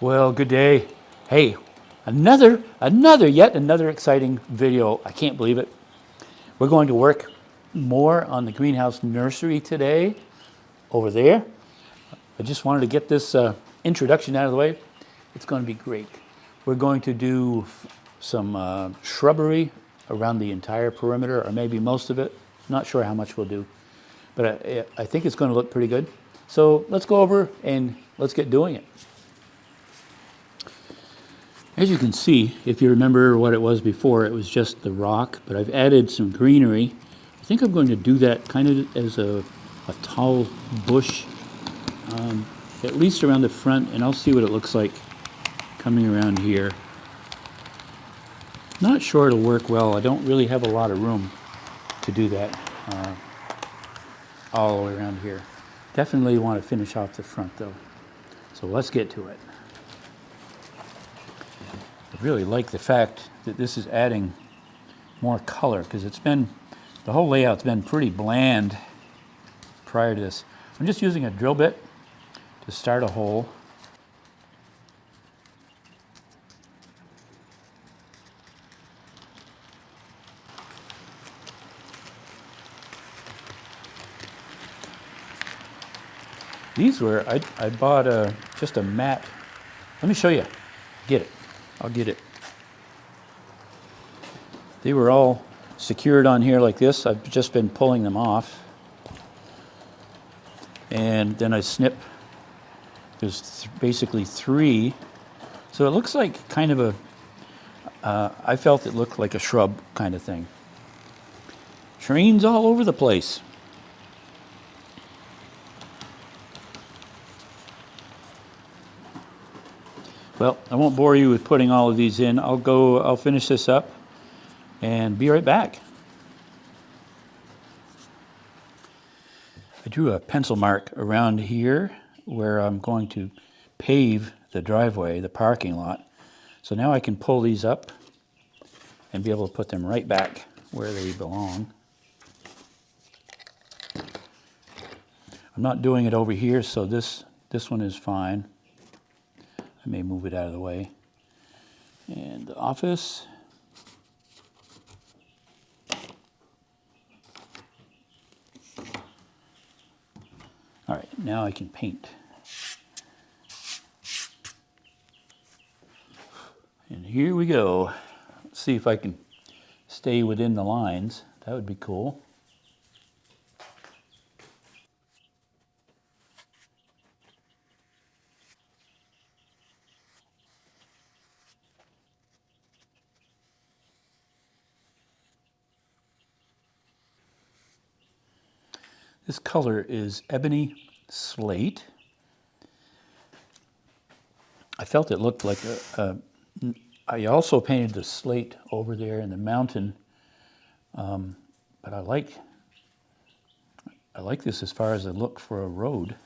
Well, good day. Hey, yet another exciting video. I can't believe it. We're going to work more on the greenhouse nursery today over there. I just wanted to get this introduction out of the way. It's going to be great. We're going to do some shrubbery around the entire perimeter, or maybe most of it. Not sure how much we'll do, but I think it's going to look pretty good. So let's go over and let's get doing it. As you can see, if you remember what it was before, it was just the rock, but I've added some greenery. I think I'm going to do that kind of as a tall bush, at least around the front, and I'll see what it looks like coming around here. Not sure it'll work well. I don't really have a lot of room to do that all the way around here. Definitely want to finish off the front though. So let's get to it. I really like the fact that this is adding more color because the whole layout's been pretty bland prior to this. I'm just using a drill bit to start a hole. These were, I bought just a mat. Let me show you. Get it. I'll get it. They were all secured on here like this. I've just been pulling them off. And then I snip. There's basically three. So it looks like kind of I felt it looked like a shrub kind of thing. Trains all over the place. Well, I won't bore you with putting all of these in. I'll finish this up and be right back. I drew a pencil mark around here where I'm going to pave the driveway, the parking lot. So now I can pull these up and be able to put them right back where they belong. I'm not doing it over here, so this one is fine. I may move it out of the way. And the office. All right, now I can paint. And here we go. Let's see if I can stay within the lines. That would be cool. This color is ebony slate. I felt it looked like I also painted the slate over there in the mountain, but I like this as far as a look for a road.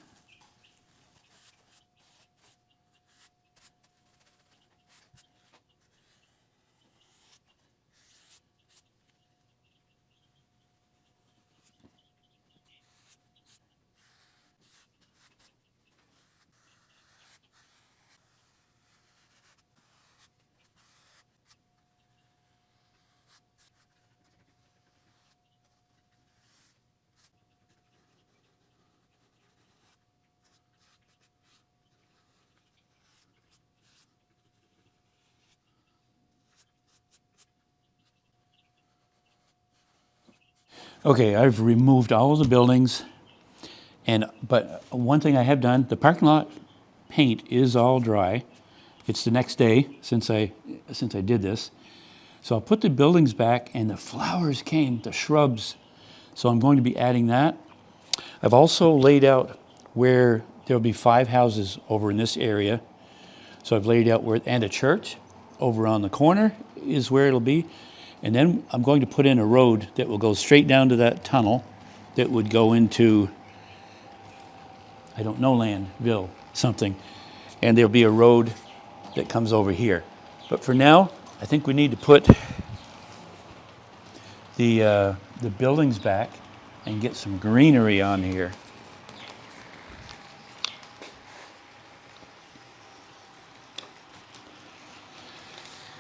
Okay, I've removed all of the buildings, but one thing I have done, the parking lot paint is all dry. It's the next day since I did this. So I'll put the buildings back, and the flowers came, the shrubs. So I'm going to be adding that. I've also laid out where there'll be 5 houses over in this area. So I've laid out and a church over on the corner is where it'll be. And then I'm going to put in a road that will go straight down to that tunnel that would go into, I don't know, Landville, something. And there'll be a road that comes over here. But for now, I think we need to put the buildings back and get some greenery on here.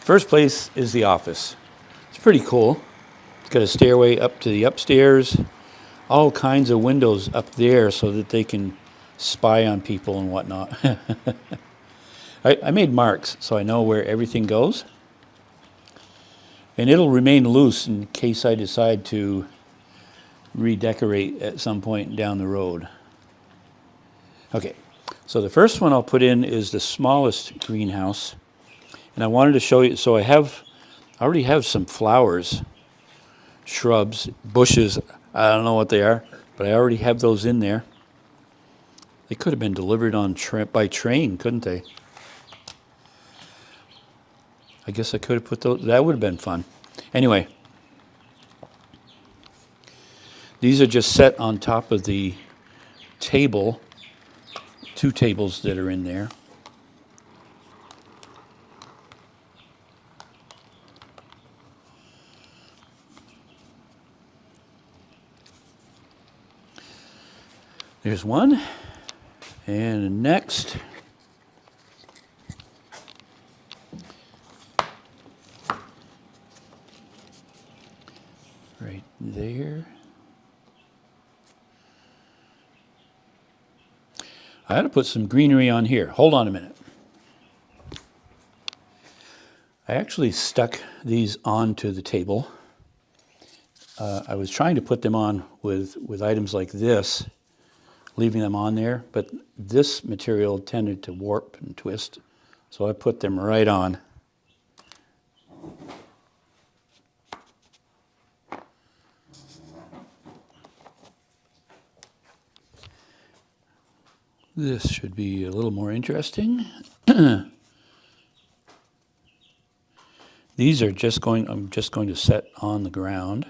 First place is the office. It's pretty cool. It's got a stairway up to the upstairs, all kinds of windows up there so that they can spy on people and whatnot. I made marks so I know where everything goes. And it'll remain loose in case I decide to redecorate at some point down the road. Okay, so the first one I'll put in is the smallest greenhouse. And I wanted to show you, so I already have some flowers, shrubs, bushes. I don't know what they are, but I already have those in there. They could have been delivered by train, couldn't they? I guess I could have put those, that would have been fun. Anyway, these are just set on top of the table, 2 tables that are in there. There's one, and next, right there. I had to put some greenery on here. Hold on a minute. I actually stuck these onto the table. I was trying to put them on with items like this, leaving them on there, but this material tended to warp and twist, so I put them right on. This should be a little more interesting. These are I'm just going to set on the ground,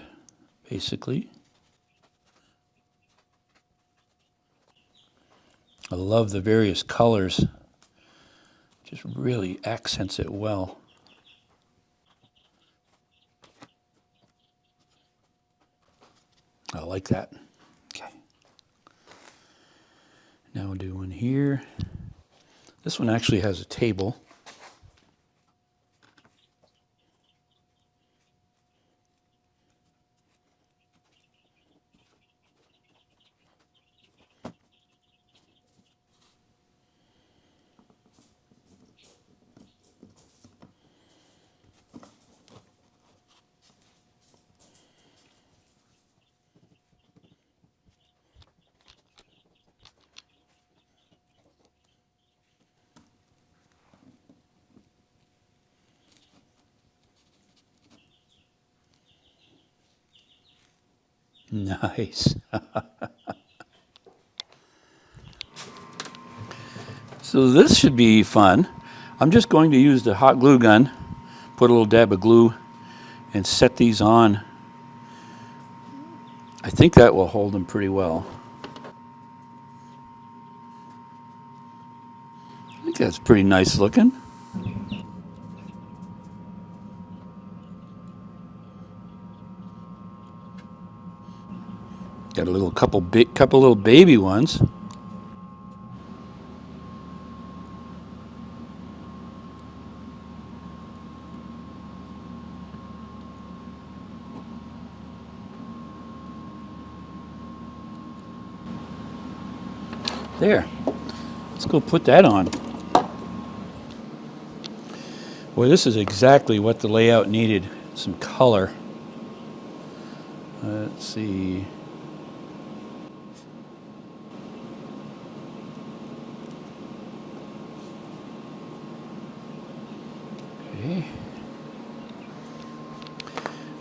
basically. I love the various colors. Just really accents it well. I like that. Okay. Now we'll do one here. This one actually has a table. Nice. So this should be fun. I'm just going to use the hot glue gun, put a little dab of glue, and set these on. I think that will hold them pretty well. I think that's pretty nice looking. Got a little couple little baby ones. There. Let's go put that on. Boy, this is exactly what the layout needed. Some color. Let's see. Okay.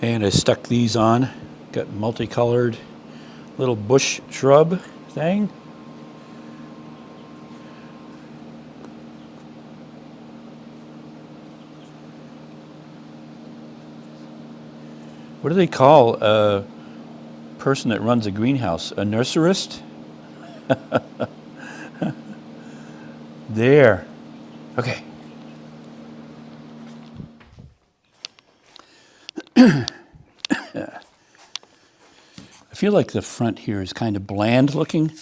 And I stuck these on. Got multicolored little bush shrub thing. What do they call a person that runs a greenhouse? A nurserist? There. Okay. I feel like the front here is kind of bland looking,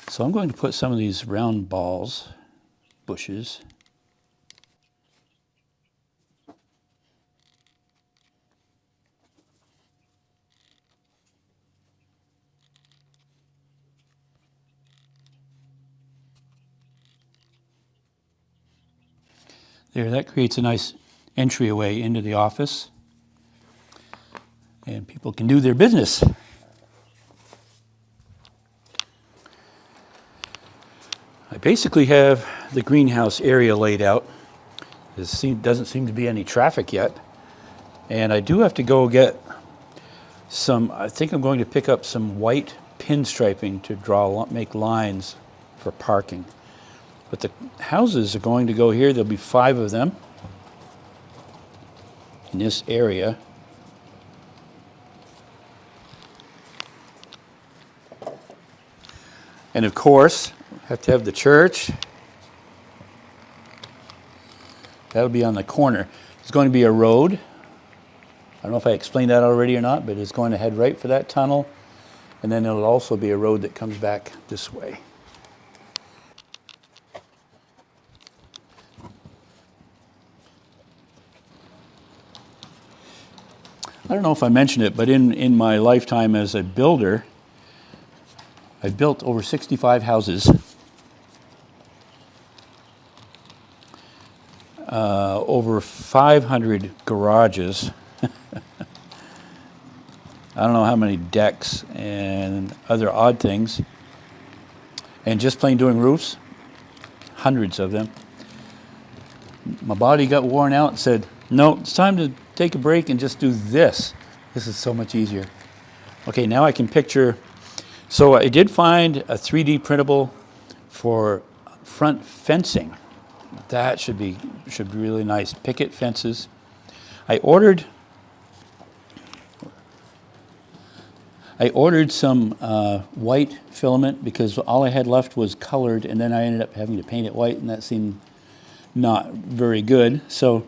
so I'm going to put some of these round bushes. There, that creates a nice entryway into the office. And people can do their business. I basically have the greenhouse area laid out. There doesn't seem to be any traffic yet. And I do have to go get I think I'm going to pick up some white pinstriping to make lines for parking. But the houses are going to go here. There'll be 5 of them in this area. And of course, have to have the church. That'll be on the corner. There's going to be a road. I don't know if I explained that already or not, but it's going to head right for that tunnel. And then there'll also be a road that comes back this way. I don't know if I mentioned it, but in my lifetime as a builder, I've built over 65 houses. Over 500 garages. I don't know how many decks and other odd things. And just plain doing roofs, hundreds of them. My body got worn out and said, no, it's time to take a break and just do this. This is so much easier. Okay, now I can picture. So I did find a 3D printable for front fencing. That should be really nice. Picket fences. I ordered some white filament because all I had left was colored, and then I ended up having to paint it white, and that seemed not very good. So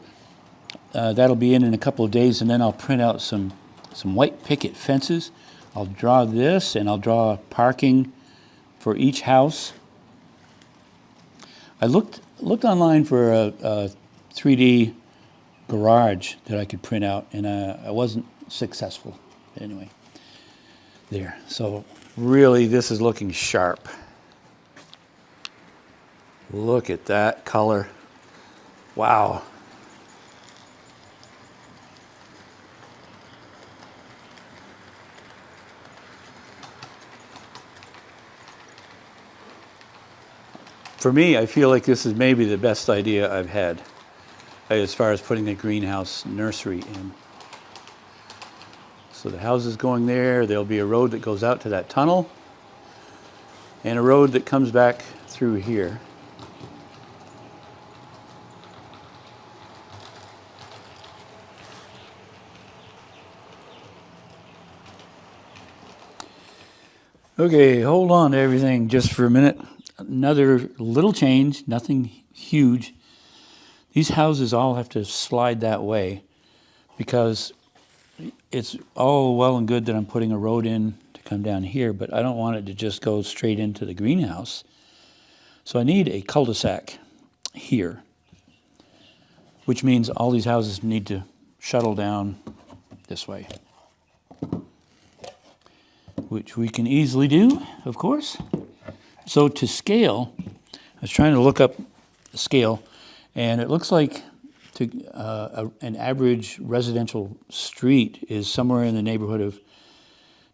that'll be in a couple of days, and then I'll print out some white picket fences. I'll draw this, and I'll draw parking for each house. I looked online for a 3D garage that I could print out, and I wasn't successful. Anyway, there. So really, this is looking sharp. Look at that color. Wow. For me, I feel like this is maybe the best idea I've had as far as putting a greenhouse nursery in. So the house is going there. There'll be a road that goes out to that tunnel and a road that comes back through here. Okay, hold on to everything just for a minute. Another little change, nothing huge. These houses all have to slide that way because it's all well and good that I'm putting a road in to come down here, but I don't want it to just go straight into the greenhouse. So I need a cul-de-sac here, which means all these houses need to shuttle down this way, which we can easily do, of course. So to scale, I was trying to look up the scale, and it looks like an average residential street is somewhere in the neighborhood of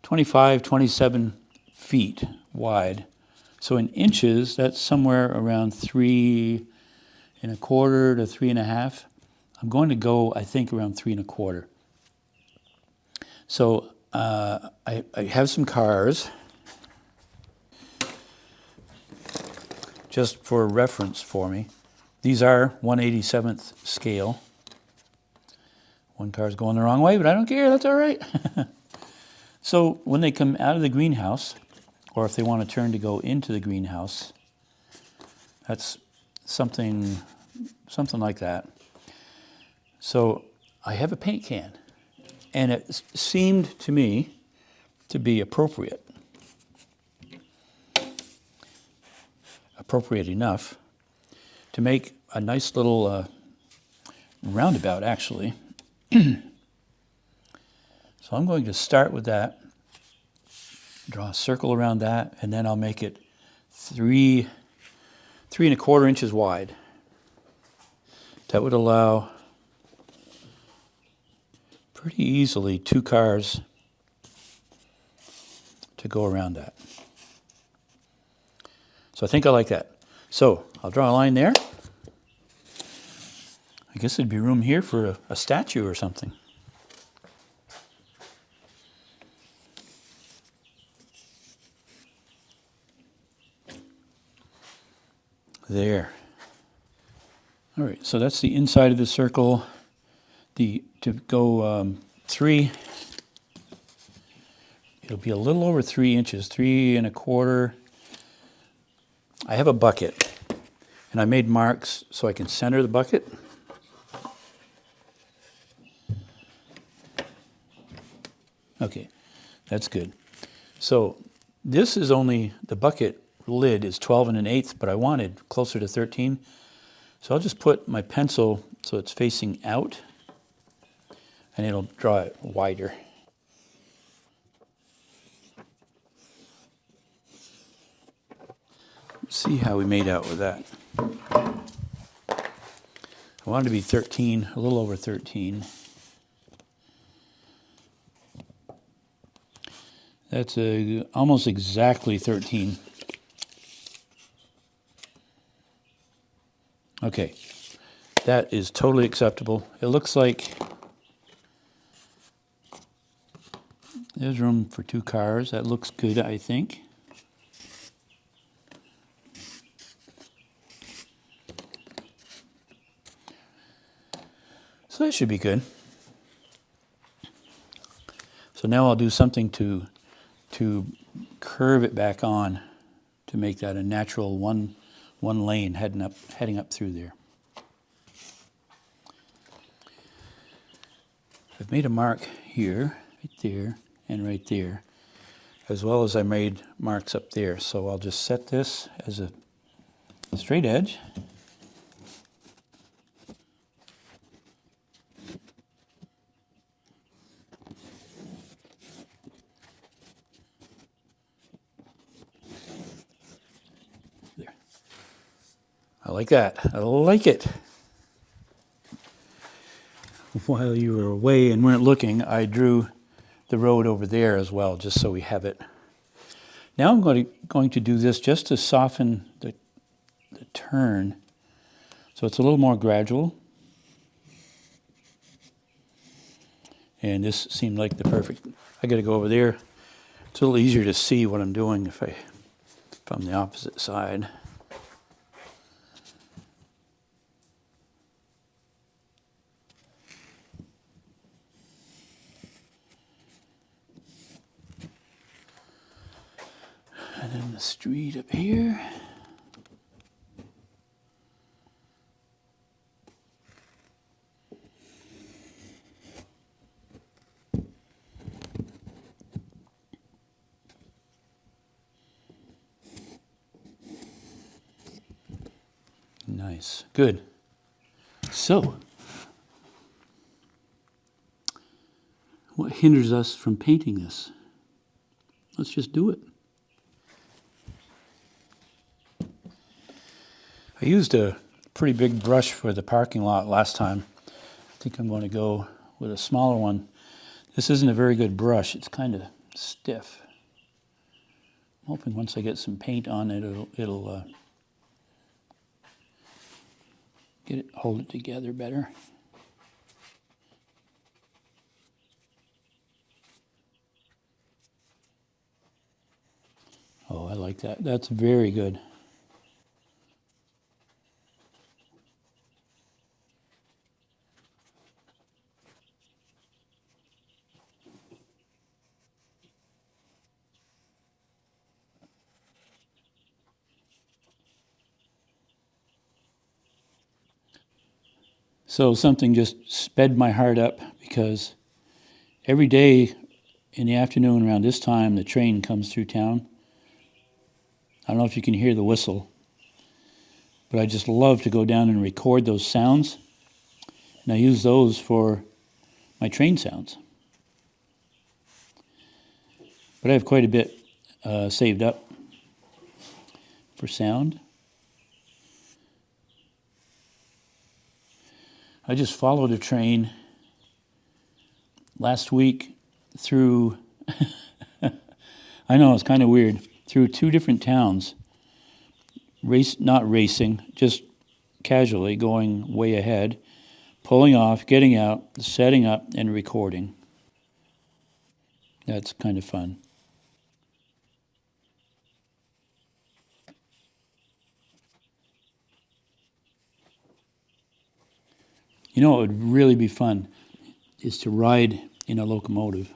25, 27 feet wide. So in inches, that's somewhere around 3 1/4 to 3 1/2. I'm going to go, I think, around 3 1/4. So I have some cars. Just for reference for me. These are 1/87th scale. One car's going the wrong way, but I don't care, that's all right. So when they come out of the greenhouse, or if they want to turn to go into the greenhouse, that's something like that. So I have a paint can, and it seemed to me to be appropriate enough to make a nice little roundabout, actually. So I'm going to start with that, draw a circle around that, and then I'll make it 3 1/4 inches wide That would allow pretty easily 2 cars to go around that. So I think I like that. So I'll draw a line there. I guess there'd be room here for a statue or something. There. All right, so that's the inside of the circle. To go 3, it'll be a little over 3 inches, 3 1/4. I have a bucket, and I made marks so I can center the bucket. Okay, that's good. So this is only, the bucket lid is 12 1/8, but I wanted closer to 13. So I'll just put my pencil so it's facing out, and it'll draw it wider. Let's see how we made out with that. I wanted to be 13, a little over 13. That's almost exactly 13. Okay, that is totally acceptable. It looks like there's room for 2 cars. That looks good, I think. So that should be good. So now I'll do something to curve it back on to make that a natural one lane heading up through there. I've made a mark here, right there, and right there, as well as I made marks up there. So I'll just set this as a straight edge. There. I like that. I like it. While you were away and weren't looking, I drew the road over there as well, just so we have it. Now I'm going to do this just to soften the turn, so it's a little more gradual. And this seemed like the perfect. I got to go over there. It's a little easier to see what I'm doing if I'm the opposite side. And then the street up here. Nice, good. So, what hinders us from painting this? Let's just do it. I used a pretty big brush for the parking lot last time. I think I'm going to go with a smaller one. This isn't a very good brush. It's kind of stiff. I'm hoping once I get some paint on it, it'll hold it together better. Oh, I like that. That's very good. So something just sped my heart up, because every day in the afternoon around this time, the train comes through town. I don't know if you can hear the whistle, but I just love to go down and record those sounds. And I use those for my train sounds. But I have quite a bit saved up for sound. I just followed a train last week through, I know it's kind of weird, through 2 different towns. Not racing, just casually going way ahead, pulling off, getting out, setting up, and recording. That's kind of fun. You know what would really be fun is to ride in a locomotive.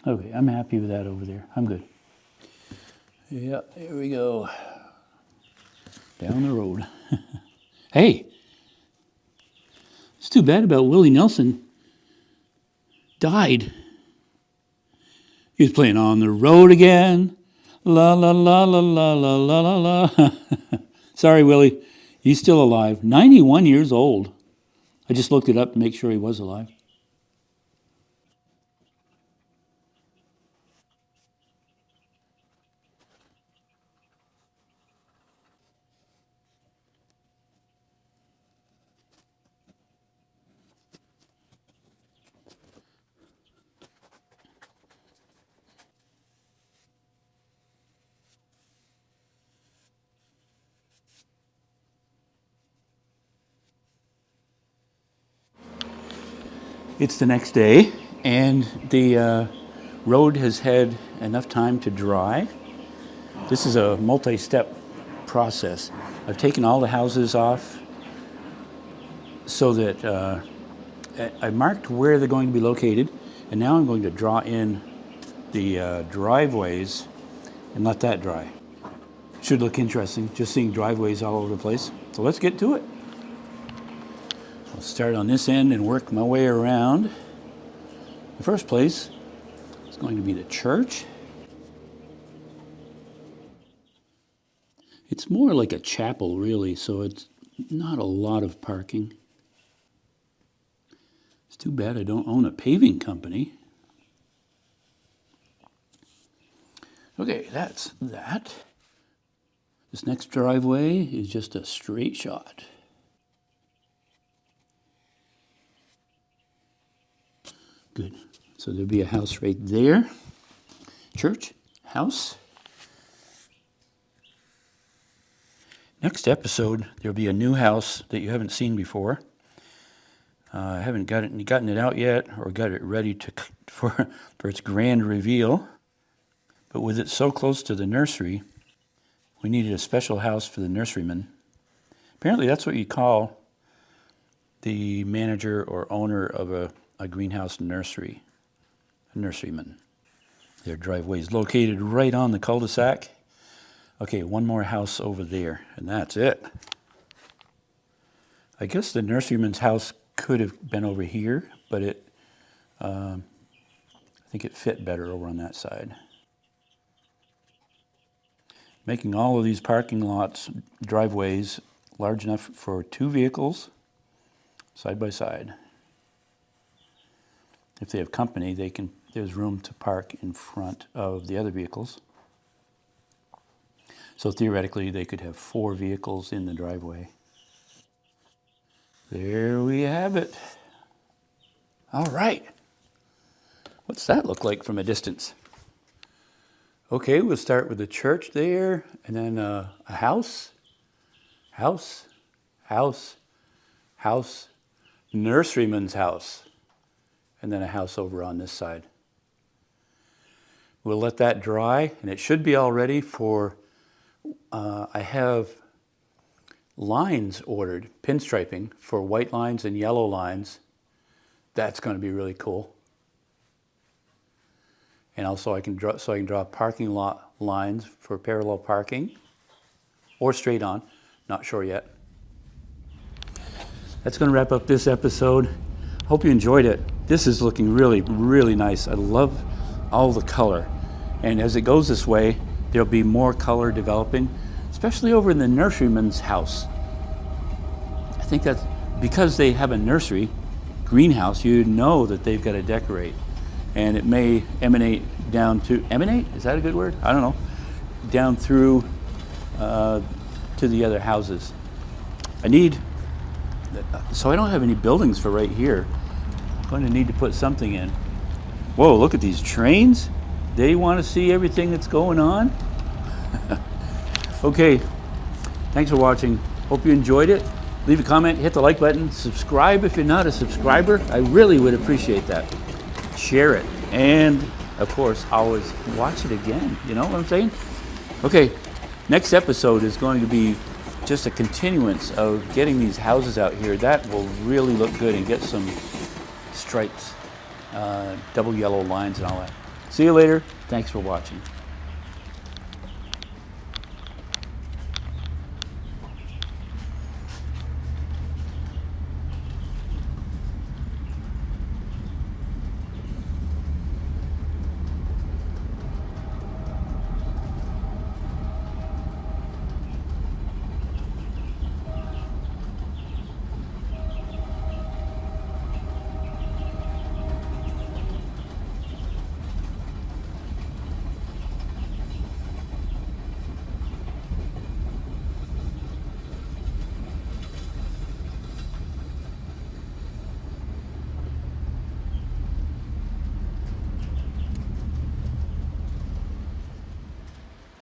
Okay, I'm happy with that over there. I'm good. Yeah, here we go. Down the road. Hey, it's too bad about Willie Nelson. Died. He was playing On the Road Again. La la la la la la la la la. Sorry, Willie. He's still alive. 91 years old. I just looked it up to make sure he was alive. It's the next day, and the road has had enough time to dry. This is a multi-step process. I've taken all the houses off so that I marked where they're going to be located, and now I'm going to draw in the driveways and let that dry. Should look interesting, just seeing driveways all over the place. So let's get to it. I'll start on this end and work my way around. The first place is going to be the church. It's more like a chapel, really, so it's not a lot of parking. It's too bad I don't own a paving company. Okay, that's that. This next driveway is just a straight shot. Good. So there'll be a house right there. Church, house. Next episode, there'll be a new house that you haven't seen before. I haven't gotten it out yet or got it ready for its grand reveal. But with it so close to the nursery, we needed a special house for the nurseryman. Apparently that's what you call the manager or owner of a greenhouse nursery, a nurseryman. Their driveway is located right on the cul-de-sac. Okay, one more house over there, and that's it. I guess the nurseryman's house could have been over here, but I think it fit better over on that side. Making all of these parking lots, driveways, large enough for 2 vehicles, side by side. If they have company, there's room to park in front of the other vehicles. So theoretically, they could have 4 vehicles in the driveway. There we have it. All right. What's that look like from a distance? Okay, we'll start with the church there, and then a house, nurseryman's house, and then a house over on this side. We'll let that dry, and it should be all ready for, I have lines ordered, pinstriping for white lines and yellow lines. That's going to be really cool. And also I can draw parking lot lines for parallel parking or straight on, not sure yet. That's going to wrap up this episode. Hope you enjoyed it. This is looking really, really nice. I love all the color. And as it goes this way, there'll be more color developing, especially over in the nurseryman's house. I think that's because they have a nursery, greenhouse, you know that they've got to decorate. And it may emanate down to, emanate? Is that a good word? I don't know. Down through to the other houses. So I don't have any buildings for right here. I'm going to need to put something in. Whoa, look at these trains. They want to see everything that's going on. Okay, thanks for watching. Hope you enjoyed it. Leave a comment, hit the like button, subscribe if you're not a subscriber. I really would appreciate that. Share it, and of course, always watch it again. You know what I'm saying? Okay, next episode is going to be just a continuance of getting these houses out here. That will really look good, and get some stripes, double yellow lines and all that. See you later. Thanks for watching.